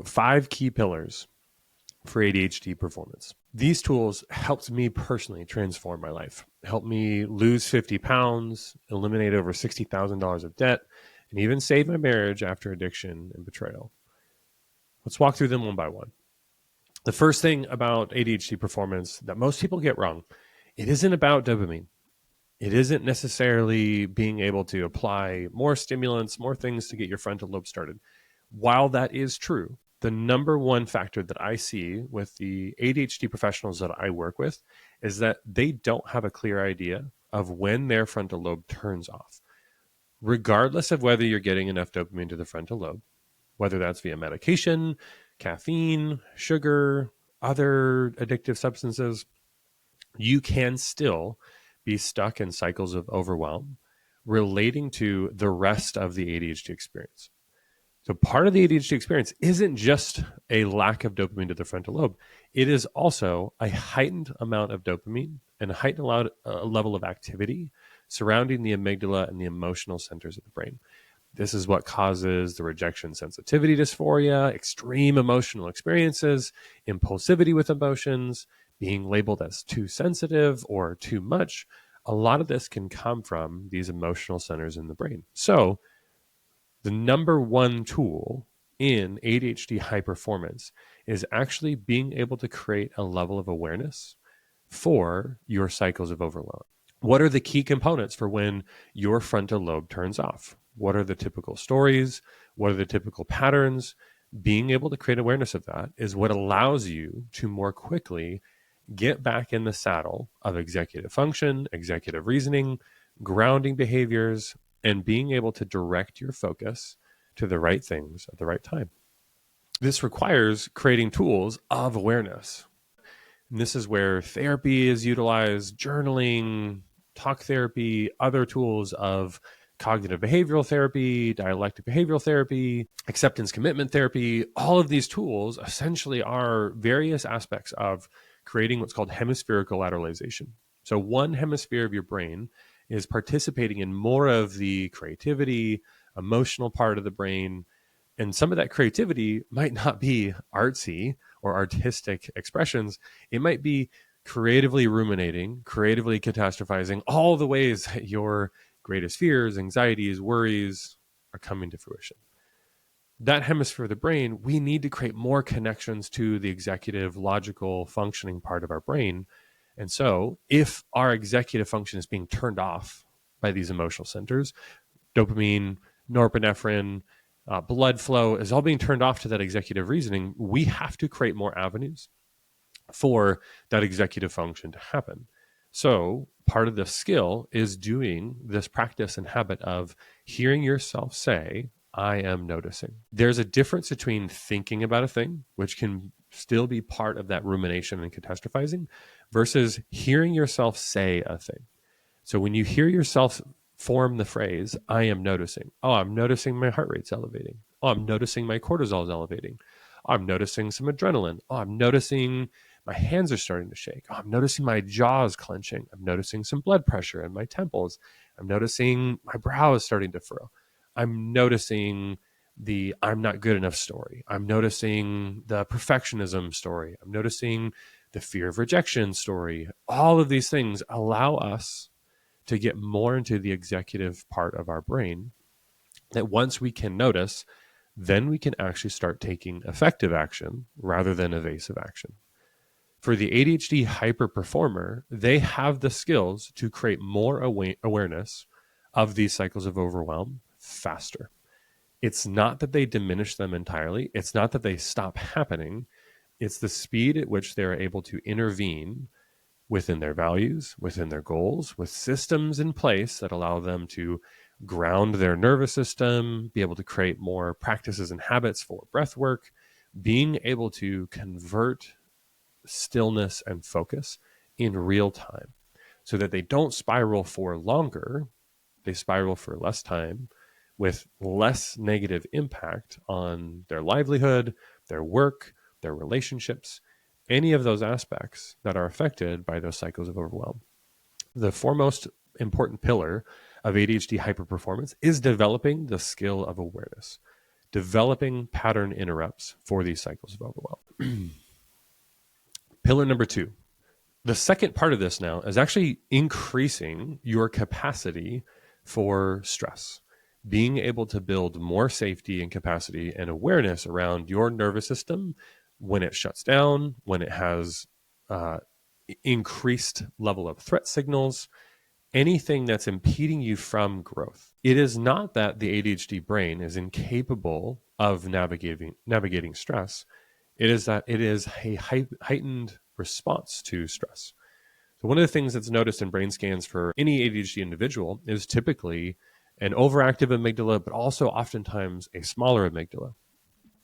5 key pillars for ADHD performance. These tools helped me personally transform my life, helped me lose 50 pounds, eliminate over $60,000 of debt, and even save my marriage after addiction and betrayal. Let's walk through them one by one. The first thing about ADHD performance that most people get wrong, it isn't about dopamine. It isn't necessarily being able to apply more stimulants, more things to get your frontal lobe started. While that is true, the number one factor that I see with the ADHD professionals that I work with is that they don't have a clear idea of when their frontal lobe turns off. Regardless of whether you're getting enough dopamine to the frontal lobe, whether that's via medication, caffeine, sugar, other addictive substances, you can still be stuck in cycles of overwhelm relating to the rest of the ADHD experience. So part of the ADHD experience isn't just a lack of dopamine to the frontal lobe. It is also a heightened amount of dopamine and a heightened level of activity surrounding the amygdala and the emotional centers of the brain. This is what causes the rejection sensitivity dysphoria, extreme emotional experiences, impulsivity with emotions, being labeled as too sensitive or too much. A lot of this can come from these emotional centers in the brain. So the number one tool in ADHD high performance is actually being able to create a level of awareness for your cycles of overload. What are the key components for when your frontal lobe turns off? What are the typical stories? What are the typical patterns? Being able to create awareness of that is what allows you to more quickly get back in the saddle of executive function, executive reasoning, grounding behaviors, and being able to direct your focus to the right things at the right time. This requires creating tools of awareness. And this is where therapy is utilized, journaling, talk therapy, other tools of cognitive behavioral therapy, dialectic behavioral therapy, acceptance commitment therapy. All of these tools essentially are various aspects of creating what's called hemispherical lateralization. So one hemisphere of your brain is participating in more of the creativity, emotional part of the brain. And some of that creativity might not be artsy or artistic expressions. It might be creatively ruminating, creatively catastrophizing, all the ways that your greatest fears, anxieties, worries are coming to fruition. That hemisphere of the brain, we need to create more connections to the executive, logical, functioning part of our brain. And so if our executive function is being turned off by these emotional centers, dopamine, norepinephrine, blood flow is all being turned off to that executive reasoning, we have to create more avenues for that executive function to happen. So part of the skill is doing this practice and habit of hearing yourself say, I am noticing. There's a difference between thinking about a thing, which can still be part of that rumination and catastrophizing, versus hearing yourself say a thing. So when you hear yourself form the phrase, I am noticing. Oh, I'm noticing my heart rate's elevating. Oh, I'm noticing my cortisol is elevating. Oh, I'm noticing some adrenaline. Oh, I'm noticing my hands are starting to shake. Oh, I'm noticing my jaws clenching. I'm noticing some blood pressure in my temples. I'm noticing my brow is starting to furrow. I'm noticing the I'm not good enough story. I'm noticing the perfectionism story. I'm noticing the fear of rejection story. All of these things allow us to get more into the executive part of our brain that once we can notice, then we can actually start taking effective action rather than evasive action. For the ADHD hyper performer, they have the skills to create more awareness of these cycles of overwhelm faster. It's not that they diminish them entirely. It's not that they stop happening. It's the speed at which they're able to intervene within their values, within their goals, with systems in place that allow them to ground their nervous system, be able to create more practices and habits for breath work, being able to convert stillness and focus in real time so that they don't spiral for longer, they spiral for less time with less negative impact on their livelihood, their work, their relationships, any of those aspects that are affected by those cycles of overwhelm. The foremost important pillar of ADHD hyperperformance is developing the skill of awareness. developing pattern interrupts for these cycles of overwhelm. Pillar number 2. The second part of this now is actually increasing your capacity for stress, being able to build more safety and capacity and awareness around your nervous system when it shuts down, when it has increased level of threat signals, anything that's impeding you from growth. It is not that the ADHD brain is incapable of navigating stress. It is that it is a heightened response to stress. So one of the things that's noticed in brain scans for any ADHD individual is typically an overactive amygdala, but also oftentimes a smaller amygdala.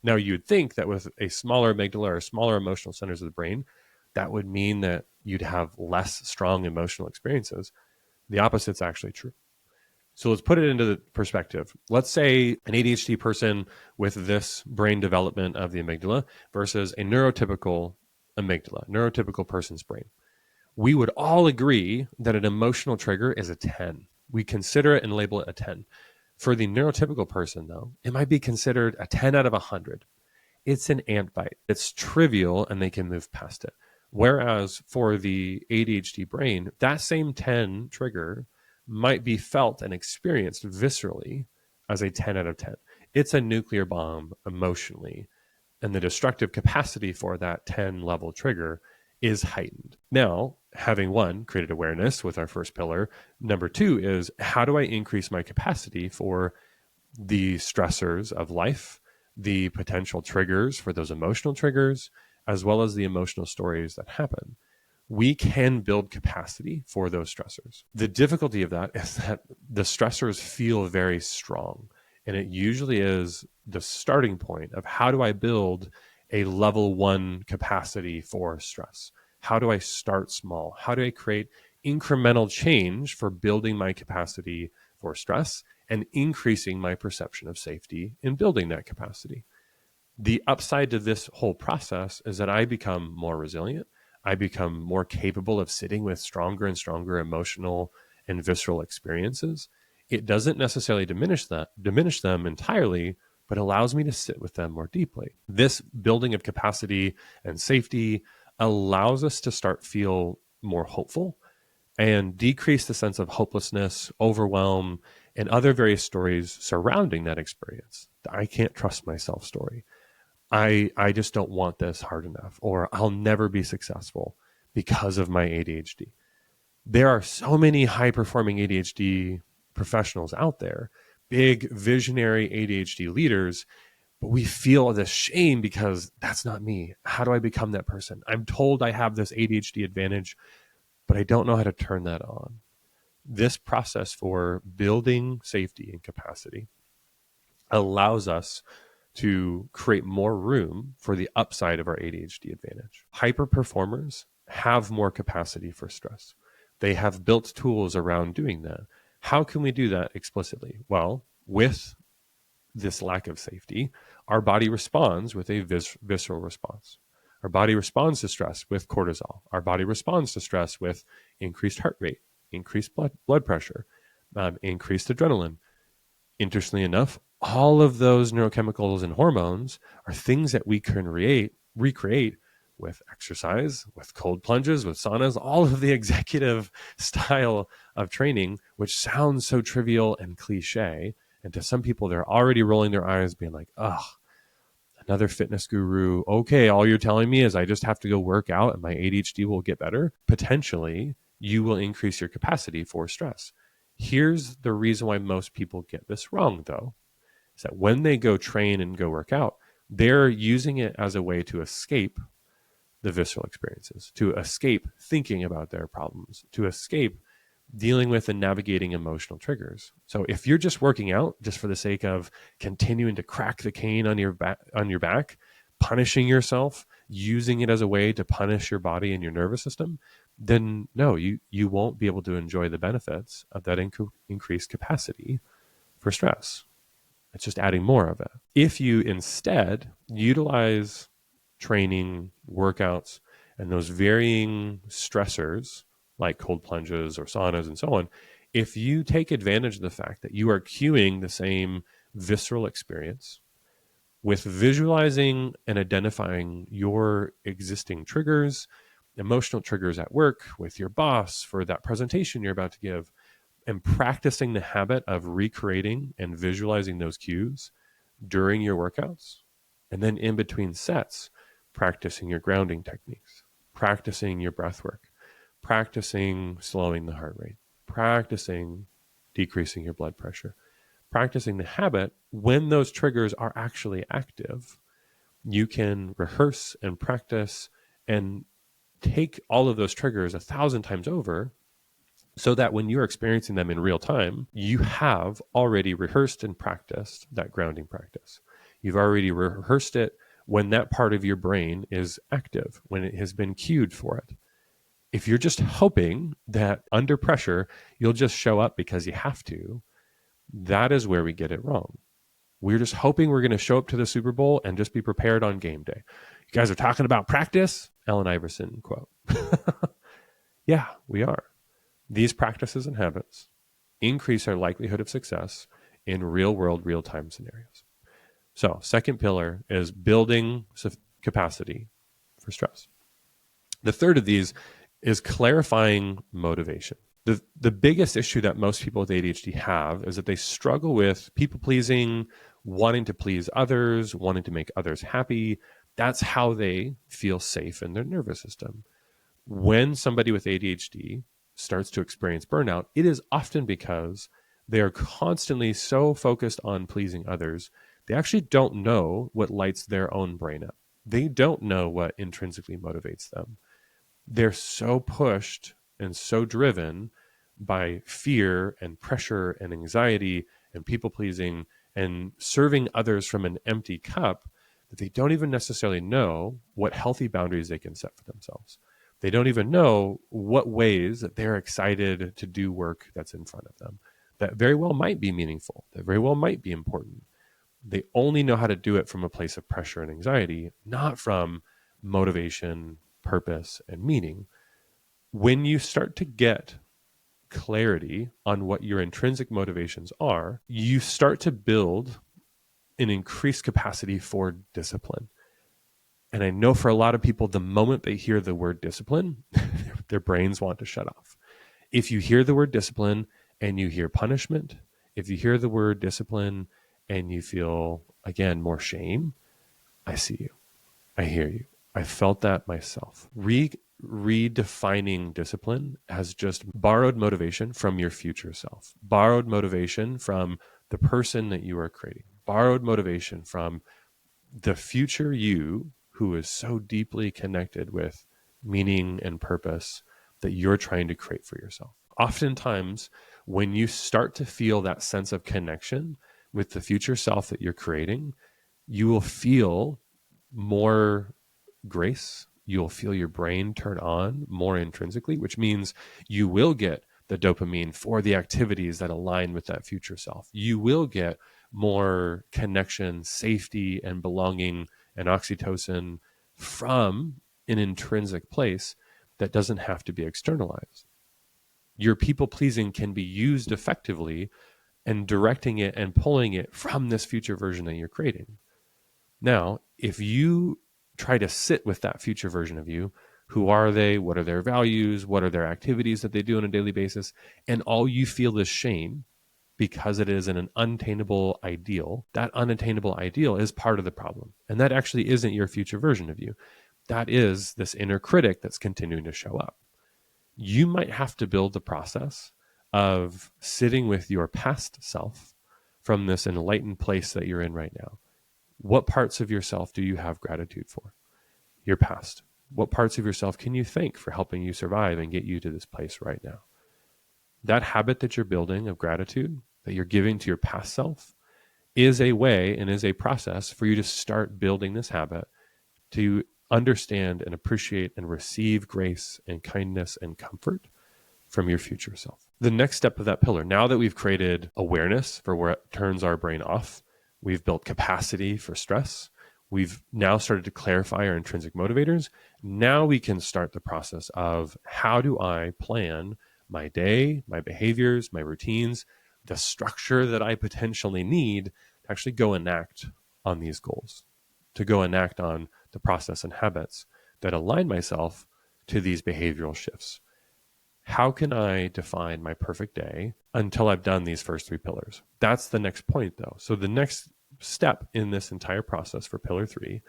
Now, you'd think that with a smaller amygdala or smaller emotional centers of the brain, that would mean that you'd have less strong emotional experiences. The opposite's actually true. So let's put it into the perspective. Let's say an ADHD person with this brain development of the amygdala versus a neurotypical amygdala, neurotypical person's brain. We would all agree that an emotional trigger is a 10. We consider it and label it a 10. For the neurotypical person, though, it might be considered a 10 out of 100. It's an ant bite. It's trivial and they can move past it. Whereas for the ADHD brain, that same 10 trigger might be felt and experienced viscerally as a 10 out of 10. It's a nuclear bomb emotionally, and the destructive capacity for that 10 level trigger is heightened. Now, having created awareness with our first pillar, number 2 is how do I increase my capacity for the stressors of life, the potential triggers for those emotional triggers, as well as the emotional stories that happen. We can build capacity for those stressors. The difficulty of that is that the stressors feel very strong, and it usually is the starting point of how do I build a level 1 capacity for stress? How do I start small? How do I create incremental change for building my capacity for stress and increasing my perception of safety in building that capacity? The upside to this whole process is that I become more resilient. I become more capable of sitting with stronger and stronger emotional and visceral experiences. It doesn't necessarily diminish them entirely, but allows me to sit with them more deeply. This building of capacity and safety allows us to start feel more hopeful and decrease the sense of hopelessness, overwhelm, and other various stories surrounding that experience. The I can't trust myself story. I just don't want this hard enough, or I'll never be successful because of my ADHD. There are so many high-performing ADHD professionals out there, big visionary ADHD leaders, but we feel this shame because that's not me. How do I become that person? I'm told I have this ADHD advantage, but I don't know how to turn that on. This process for building safety and capacity allows us to create more room for the upside of our ADHD advantage. Hyper performers have more capacity for stress. They have built tools around doing that. How can we do that explicitly? Well, with this lack of safety, our body responds with a visceral response. Our body responds to stress with cortisol. Our body responds to stress with increased heart rate, increased blood pressure, increased adrenaline. Interestingly enough, all of those neurochemicals and hormones are things that we can recreate with exercise, with cold plunges, with saunas, all of the executive style of training, which sounds so trivial and cliche. And to some people, they're already rolling their eyes being like, oh, another fitness guru. Okay, all you're telling me is I just have to go work out and my ADHD will get better. Potentially, you will increase your capacity for stress. Here's the reason why most people get this wrong, though, is that when they go train and go work out, they're using it as a way to escape the visceral experiences, to escape thinking about their problems, to escape dealing with and navigating emotional triggers. So if you're just working out just for the sake of continuing to crack the cane on your back, punishing yourself, using it as a way to punish your body and your nervous system, then no, you won't be able to enjoy the benefits of that increased capacity for stress. It's just adding more of it. If you instead utilize training, workouts, and those varying stressors like cold plunges or saunas and so on, if you take advantage of the fact that you are cueing the same visceral experience, with visualizing and identifying your existing triggers, emotional triggers at work, with your boss for that presentation you're about to give, and practicing the habit of recreating and visualizing those cues during your workouts. And then in between sets, practicing your grounding techniques, practicing your breath work, practicing slowing the heart rate, practicing decreasing your blood pressure, practicing the habit when those triggers are actually active. You can rehearse and practice and take all of those triggers 1,000 times over, so that when you're experiencing them in real time, you have already rehearsed and practiced that grounding practice. You've already rehearsed it when that part of your brain is active, when it has been cued for it. If you're just hoping that under pressure, you'll just show up because you have to, that is where we get it wrong. We're just hoping we're going to show up to the Super Bowl and just be prepared on game day. You guys are talking about practice? Allen Iverson quote. Yeah, we are. These practices and habits increase our likelihood of success in real world, real time scenarios. So, second pillar is building capacity for stress. The third of these is clarifying motivation. The biggest issue that most people with ADHD have is that they struggle with people pleasing, wanting to please others, wanting to make others happy. That's how they feel safe in their nervous system. When somebody with ADHD starts to experience burnout, it is often because they are constantly so focused on pleasing others, they actually don't know what lights their own brain up. They don't know what intrinsically motivates them. They're so pushed and so driven by fear and pressure and anxiety and people pleasing and serving others from an empty cup that they don't even necessarily know what healthy boundaries they can set for themselves. They don't even know what ways that they're excited to do work that's in front of them that very well might be meaningful, that very well might be important. They only know how to do it from a place of pressure and anxiety, not from motivation, purpose, and meaning. When you start to get clarity on what your intrinsic motivations are, you start to build an increased capacity for discipline. And I know for a lot of people, the moment they hear the word discipline, their brains want to shut off. If you hear the word discipline and you hear punishment, if you hear the word discipline and you feel, again, more shame, I see you. I hear you. I felt that myself. Redefining discipline as just borrowed motivation from your future self, borrowed motivation from the person that you are creating, borrowed motivation from the future you who is so deeply connected with meaning and purpose that you're trying to create for yourself. Oftentimes, when you start to feel that sense of connection with the future self that you're creating, you will feel more grace. You'll feel your brain turn on more intrinsically, which means you will get the dopamine for the activities that align with that future self. You will get more connection, safety, and belonging and oxytocin from an intrinsic place that doesn't have to be externalized. Your people pleasing can be used effectively and directing it and pulling it from this future version that you're creating. Now, if you try to sit with that future version of you, who are they? What are their values? What are their activities that they do on a daily basis? And all you feel is shame because it is an unattainable ideal. That unattainable ideal is part of the problem. And that actually isn't your future version of you. That is this inner critic that's continuing to show up. You might have to build the process of sitting with your past self from this enlightened place that you're in right now. What parts of yourself do you have gratitude for? Your past. What parts of yourself can you thank for helping you survive and get you to this place right now? That habit that you're building of gratitude, that you're giving to your past self, is a way and is a process for you to start building this habit to understand and appreciate and receive grace and kindness and comfort from your future self. The next step of that pillar, now that we've created awareness for where it turns our brain off, we've built capacity for stress, we've now started to clarify our intrinsic motivators, now we can start the process of how do I plan my day, my behaviors, my routines, the structure that I potentially need to actually go enact on these goals, to go enact on the process and habits that align myself to these behavioral shifts. How can I define my perfect day until I've done these first three pillars? That's the next point, though. So the next step in this entire process for pillar 3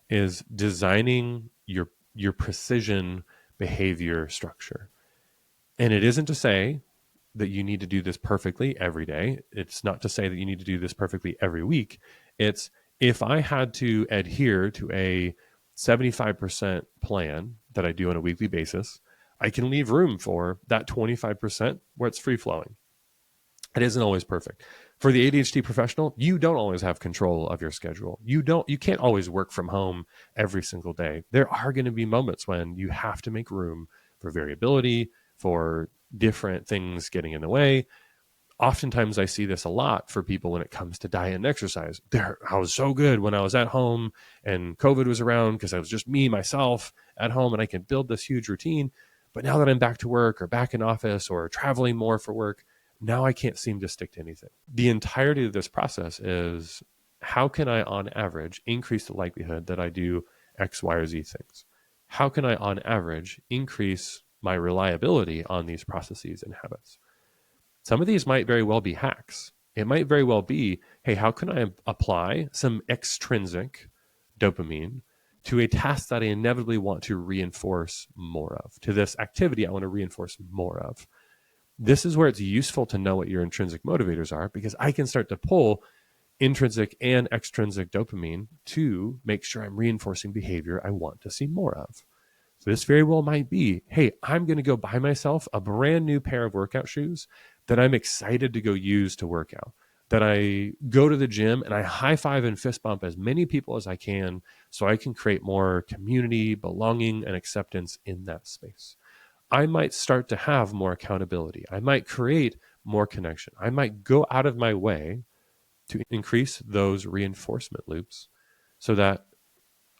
is designing your precision behavior structure. And it isn't to say that you need to do this perfectly every day. It's not to say that you need to do this perfectly every week. It's, if I had to adhere to a 75% plan that I do on a weekly basis, I can leave room for that 25% where it's free flowing. It isn't always perfect. For the ADHD professional, you don't always have control of your schedule. You can't always work from home every single day. There are going to be moments when you have to make room for variability, for different things getting in the way. Oftentimes I see this a lot for people when it comes to diet and exercise. I was so good when I was at home and COVID was around because I was just me, myself at home, and I can build this huge routine. But now that I'm back to work or back in office or traveling more for work, now I can't seem to stick to anything. The entirety of this process is, how can I, on average, increase the likelihood that I do X, Y, or Z things? How can I, on average, increase my reliability on these processes and habits? Some of these might very well be hacks. It might very well be, hey, how can I apply some extrinsic dopamine to a task that I inevitably want to reinforce more of, to this activity I want to reinforce more of? This is where it's useful to know what your intrinsic motivators are, because I can start to pull intrinsic and extrinsic dopamine to make sure I'm reinforcing behavior I want to see more of. So this very well might be, hey, I'm going to go buy myself a brand new pair of workout shoes that I'm excited to go use to work out, that I go to the gym and I high five and fist bump as many people as I can so I can create more community, belonging, and acceptance in that space. I might start to have more accountability. I might create more connection. I might go out of my way to increase those reinforcement loops so that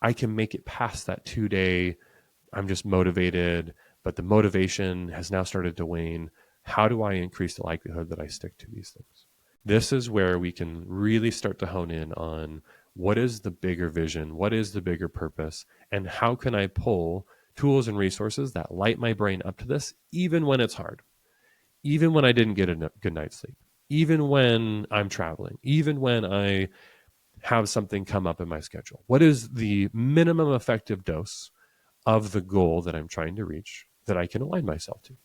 I can make it past that 2-day, I'm just motivated, but the motivation has now started to wane. How do I increase the likelihood that I stick to these things? This is where we can really start to hone in on what is the bigger vision, what is the bigger purpose, and how can I pull tools and resources that light my brain up to this, even when it's hard, even when I didn't get a good night's sleep, even when I'm traveling, even when I have something come up in my schedule. What is the minimum effective dose of the goal that I'm trying to reach that I can align myself to?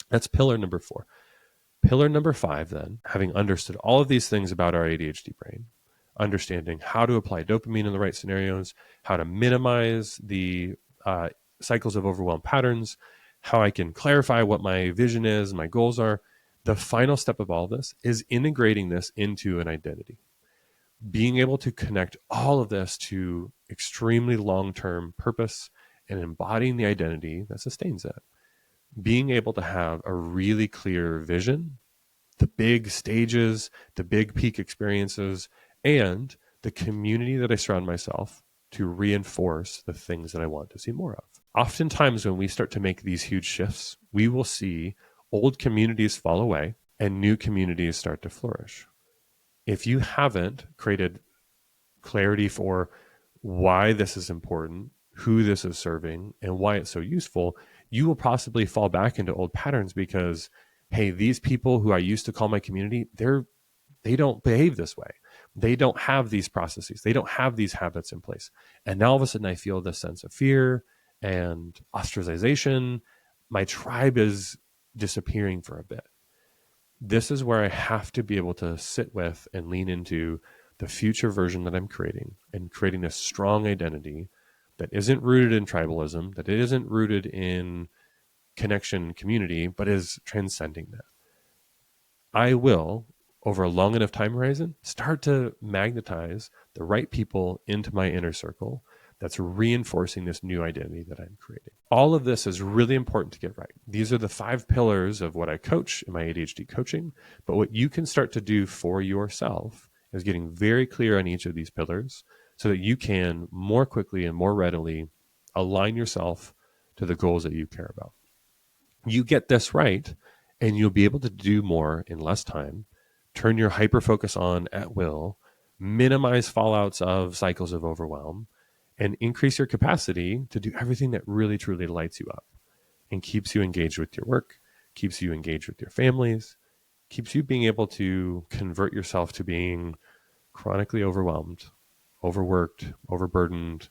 That's pillar number 4. Pillar number 5, then, having understood all of these things about our ADHD brain, understanding how to apply dopamine in the right scenarios, how to minimize the cycles of overwhelm patterns, how I can clarify what my vision is, my goals are. The final step of all of this is integrating this into an identity. Being able to connect all of this to extremely long-term purpose and embodying the identity that sustains it. Being able to have a really clear vision, the big stages, the big peak experiences, and the community that I surround myself to reinforce the things that I want to see more of. Oftentimes, when we start to make these huge shifts, we will see old communities fall away and new communities start to flourish. If you haven't created clarity for why this is important, who this is serving, and why it's so useful, you will possibly fall back into old patterns because, hey, these people who I used to call my community, they don't behave this way. They don't have these processes. They don't have these habits in place. And now all of a sudden I feel this sense of fear and ostracization. My tribe is disappearing for a bit. This is where I have to be able to sit with and lean into the future version that I'm creating, and creating a strong identity that isn't rooted in tribalism, that isn't rooted in connection and community, but is transcending that. I will, over a long enough time horizon, start to magnetize the right people into my inner circle that's reinforcing this new identity that I'm creating. All of this is really important to get right. These are the 5 pillars of what I coach in my ADHD coaching, but what you can start to do for yourself is getting very clear on each of these pillars so that you can more quickly and more readily align yourself to the goals that you care about. You get this right, and you'll be able to do more in less time, turn your hyper focus on at will, minimize fallouts of cycles of overwhelm, and increase your capacity to do everything that really, truly lights you up and keeps you engaged with your work, keeps you engaged with your families, keeps you being able to convert yourself to being chronically overwhelmed, overworked, overburdened,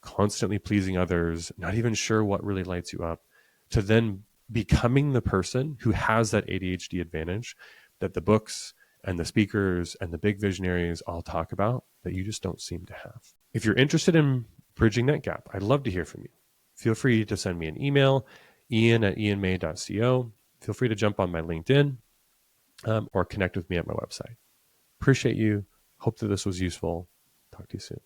constantly pleasing others, not even sure what really lights you up, to then becoming the person who has that ADHD advantage that the books and the speakers and the big visionaries all talk about that you just don't seem to have. If you're interested in bridging that gap, I'd love to hear from you. Feel free to send me an email, ian@ianmay.co. Feel free to jump on my LinkedIn or connect with me at my website. Appreciate you. Hope that this was useful. Talk to you soon.